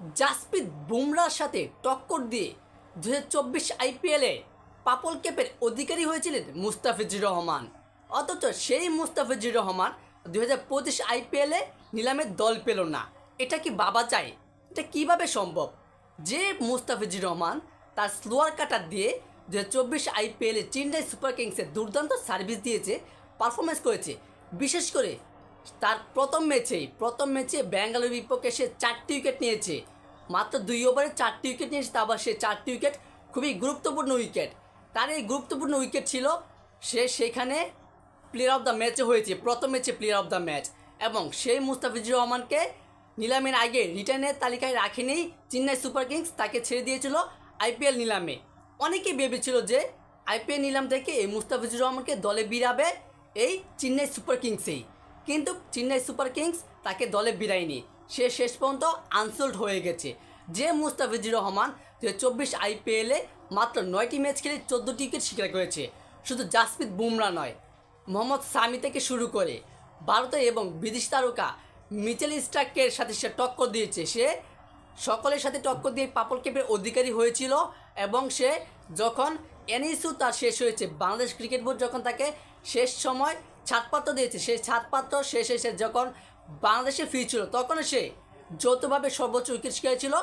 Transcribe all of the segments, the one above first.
জাসপ্রীত বুমরার সাথে টক্কর দিয়ে 2024 আইপিএলে পাপল ক্যাপের অধিকারী হয়েছিলেন মুস্তাফিজুর রহমান। অথচ সেই মুস্তাফিজুর রহমান 2025 আইপিএলে নিলামের দল পেল না। এটা কি বাবা চায়? এটা কিভাবে সম্ভব যে মুস্তাফিজুর রহমান তার স্লোয়ার কাটার দিয়ে 2024 আইপিএলে চেন্নাই সুপার কিংসের দুর্দান্ত সার্ভিস দিয়েছে, পারফরমেন্স করেছে। বিশেষ করে তার প্রথম ম্যাচে ব্যাঙ্গালোর বিপক্ষে সে 4টি উইকেট নিয়েছে। মাত্র 2 ওভারে 4টি উইকেট নিয়েছে, তা আবার সে 4টি উইকেট খুবই গুরুত্বপূর্ণ উইকেট। তার এই গুরুত্বপূর্ণ উইকেট ছিল, সে সেখানে প্লেয়ার অফ দ্য ম্যাচে হয়েছে, প্রথম ম্যাচে প্লেয়ার অফ দ্য ম্যাচ। এবং সেই মুস্তাফিজুর রহমানকে নিলামের আগে রিটার্নের তালিকায় রাখেনি চেন্নাই সুপার কিংস, তাকে ছেড়ে দিয়েছিল আইপিএল নিলামে। অনেকেই ভেবেছিল যে আইপিএল নিলাম থেকে এই মুস্তাফিজুর রহমানকে দলে ভিড়াবে এই চেন্নাই সুপার কিংসেই, কিন্তু চেন্নাই সুপার কিংস তাকে দলে ভিড়ায়নি। সে শেষ পর্যন্ত আনসোল্ড হয়ে গেছে। যে মুস্তাফিজুর রহমান 2024 আইপিএলে মাত্র 9টি ম্যাচ খেলে 14টি উইকেট শিকার করেছে। শুধু জাসপ্রীত বুমরা নয়, মোহাম্মদ সামি থেকে শুরু করে ভারতের এবং বিদেশি তারকা মিচেল স্টার্কের সাথে সে টক্কর দিয়েছে। সে সকলের সাথে টক্কর দিয়ে পাপল ক্যাপের অধিকারী হয়েছিল। এবং সে যখন এনইসু তার শেষ হয়েছে, বাংলাদেশ ক্রিকেট বোর্ড যখন তাকে শেষ সময় ছাড়পত্র দিয়েছে, সেই ছাড়পত্র শেষ এসে যখন বাংলাদেশে ফিরছিল, তখন সে যৌথভাবে সর্বোচ্চ উইকেট শিকার ছিল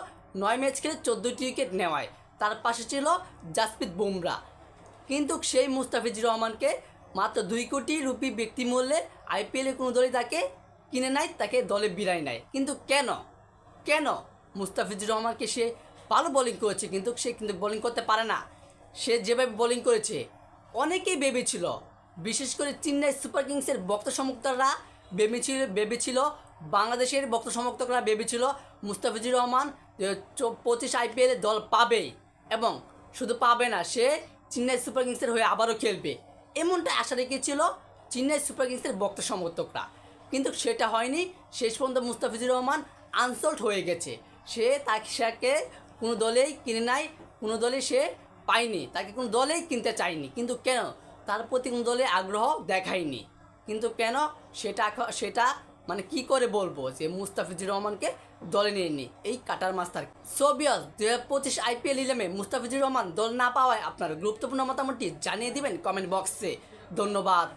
9 ম্যাচ খেলে 14টি উইকেট নেওয়ায়। তার পাশে ছিল জাসপ্রীত বুমরা। কিন্তু সেই মুস্তাফিজুর রহমানকে মাত্র 2 কোটি রুপি ব্যক্তি মূল্যে আইপিএলে কোনো দলই তাকে কিনে নেয়, তাকে দলে বিরায় নেয়। কিন্তু কেন মুস্তাফিজুর রহমানকে সে ভালো বোলিং করেছে, কিন্তু সে বোলিং করতে পারে না। সে যেভাবে বোলিং করেছে, অনেকেই ভেবেছিল, বিশেষ করে চেন্নাই সুপার কিংসের ভক্ত সমর্থকরা ভেবেছিল, বাংলাদেশের ভক্ত সমর্থকরা ভেবেছিল মুস্তাফিজুর রহমান 25 আইপিএলে দল পাবেই, এবং শুধু পাবে না, সে চেন্নাই সুপার কিংসের হয়ে আবারও খেলবে, এমনটা আশা রেখেছিল চেন্নাই সুপার কিংসের ভক্ত সমর্থকরা। কিন্তু সেটা হয়নি। শেষ পর্যন্ত মুস্তাফিজুর রহমান আনসোল্ড হয়ে গেছে। তাকে কোনো দলেই কিনে নেয়, কোনো দলে সে পায়নি, তাকে কোনো দলেই কিনতে চায়নি। কিন্তু কেন? তার প্রতি কোনো দলে আগ্রহ দেখায়নি। কিন্তু কেন সেটা মানে কি করে বলবো যে মুস্তাফিজুর রহমানকে দলে নিয়েনি এই cutter master. So viewers, 2025 IPL নিলামে মুস্তাফিজুর রহমান দল না পাওয়ায় আপনার গুরুত্বপূর্ণ মতামতটি জানিয়ে দিবেন কমেন্ট বক্সে। ধন্যবাদ।